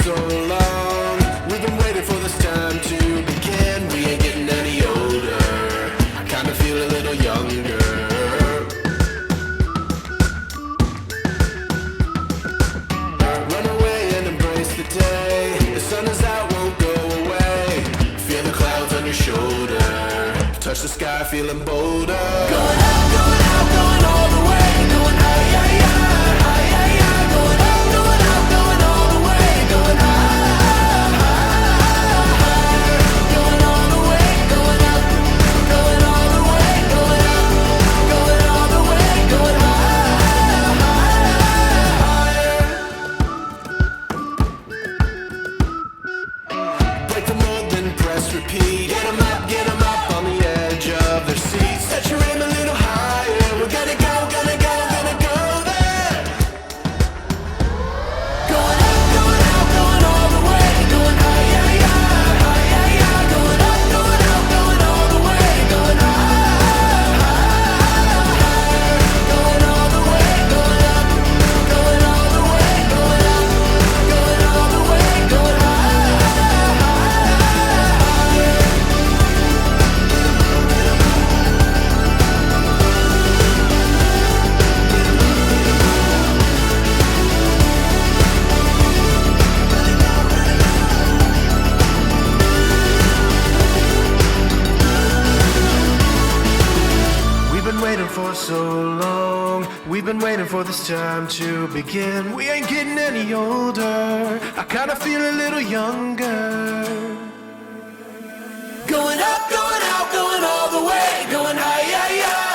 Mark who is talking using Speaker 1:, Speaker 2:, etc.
Speaker 1: so long. We've been waiting for this time to begin. We ain't getting any older. I kinda feel a little younger. Run away and embrace the day. The sun is out, won't go away. Feel the clouds on your shoulder. Touch the sky, feeling bolder. Going out, going out, going all the way. Going high, yeah, yeah, high, yeah, yeah. Going out, going out, going all the way. Going high, going all the way. Going up, going all the way. Going up, going all the way. Going higher. Break the mold, then press repeat. Get 'em up on the edge of their seats. Set your aim a little higher. We're gonna go, gonna go, gonna go there. Going up, going out, going all the way. Going high, yeah, yeah, high, yeah, yeah. Going up, going out, going all the way. Going higher, going all the way. Going up, going all the way. Going up, going all the way. Going We've been waiting for so long. We've been waiting for this time to begin. We ain't getting any older. I kinda feel a little younger. Going up, going out, going all the way. Going high, yeah, yeah.